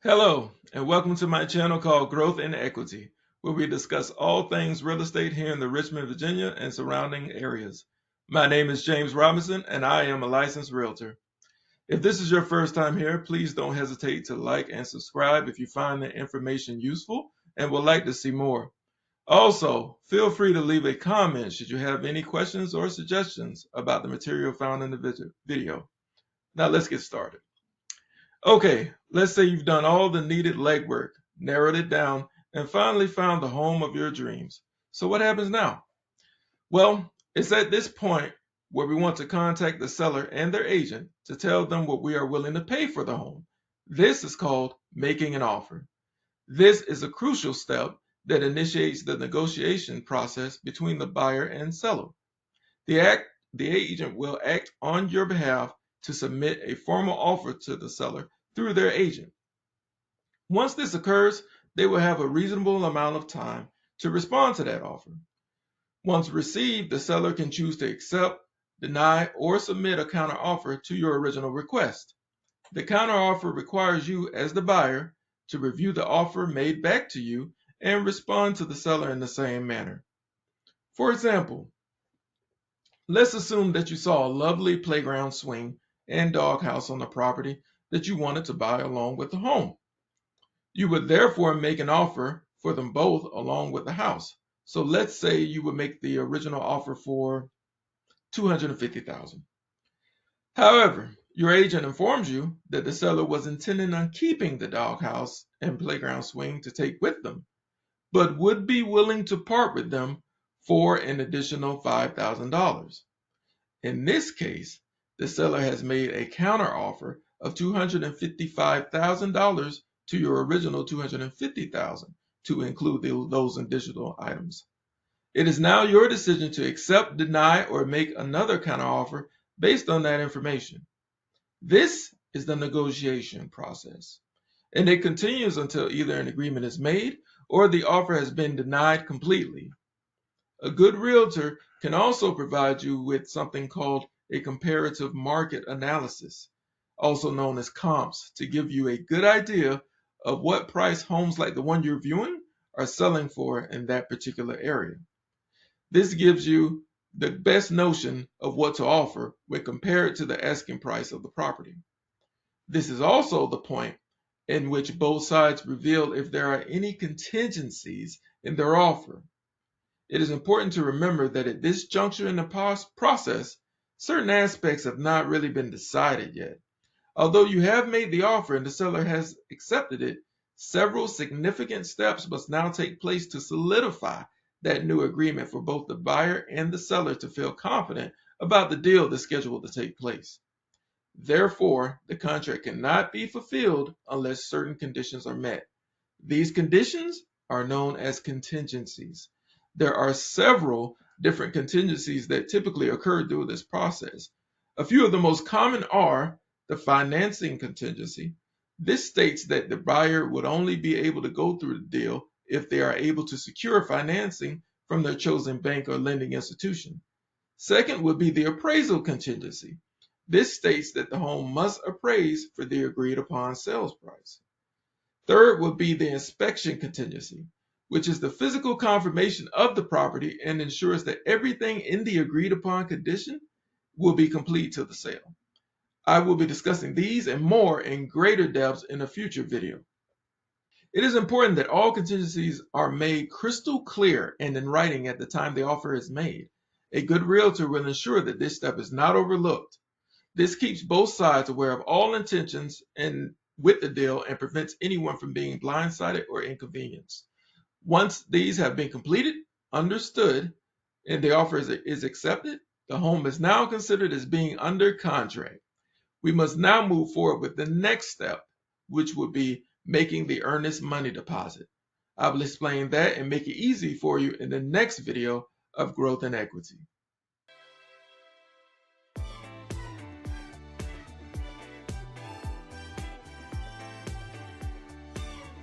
Hello, and welcome to my channel called Growth and Equity, where we discuss all things real estate here in the Richmond, Virginia and surrounding areas. My name is James Robinson, and I am a licensed realtor. If this is your first time here, please don't hesitate to like and subscribe if you find the information useful and would like to see more. Also, feel free to leave a comment should you have any questions or suggestions about the material found in the video. Now let's get started. Okay, let's say you've done all the needed legwork, narrowed it down, and finally found the home of your dreams. So what happens now? Well, it's at this point where we want to contact the seller and their agent to tell them what we are willing to pay for the home. This is called making an offer. This is a crucial step that initiates the negotiation process between the buyer and seller. The agent will act on your behalf to submit a formal offer to the seller through their agent. Once this occurs, they will have a reasonable amount of time to respond to that offer. Once received, the seller can choose to accept, deny, or submit a counteroffer to your original request. The counteroffer requires you, as the buyer, to review the offer made back to you and respond to the seller in the same manner. For example, let's assume that you saw a lovely playground swing and doghouse on the property that you wanted to buy along with the home. You would therefore make an offer for them both along with the house. So let's say you would make the original offer for $250,000. However, your agent informs you that the seller was intending on keeping the doghouse and playground swing to take with them, but would be willing to part with them for an additional $5,000. In this case, the seller has made a counteroffer of $255,000 to your original $250,000 to include those additional items. It is now your decision to accept, deny, or make another counteroffer based on that information. This is the negotiation process, and it continues until either an agreement is made or the offer has been denied completely. A good realtor can also provide you with something called a comparative market analysis, also known as comps, to give you a good idea of what price homes like the one you're viewing are selling for in that particular area. This gives you the best notion of what to offer when compared to the asking price of the property. This is also the point in which both sides reveal if there are any contingencies in their offer. It is important to remember that at this juncture in the process, certain aspects have not really been decided yet. Although you have made the offer and the seller has accepted it, several significant steps must now take place to solidify that new agreement for both the buyer and the seller to feel confident about the deal that's scheduled to take place. Therefore, the contract cannot be fulfilled unless certain conditions are met. These conditions are known as contingencies. There are several different contingencies that typically occur through this process. A few of the most common are the financing contingency. This states that the buyer would only be able to go through the deal if they are able to secure financing from their chosen bank or lending institution. Second would be the appraisal contingency. This states that the home must appraise for the agreed upon sales price. Third would be the inspection contingency, which is the physical confirmation of the property and ensures that everything in the agreed upon condition will be complete to the sale. I will be discussing these and more in greater depth in a future video. It is important that all contingencies are made crystal clear and in writing at the time the offer is made. A good realtor will ensure that this step is not overlooked. This keeps both sides aware of all intentions and with the deal and prevents anyone from being blindsided or inconvenienced. Once these have been completed, understood, and the offer is accepted, the home is now considered as being under contract. We must now move forward with the next step, which would be making the earnest money deposit. I will explain that and make it easy for you in the next video of Growth and Equity.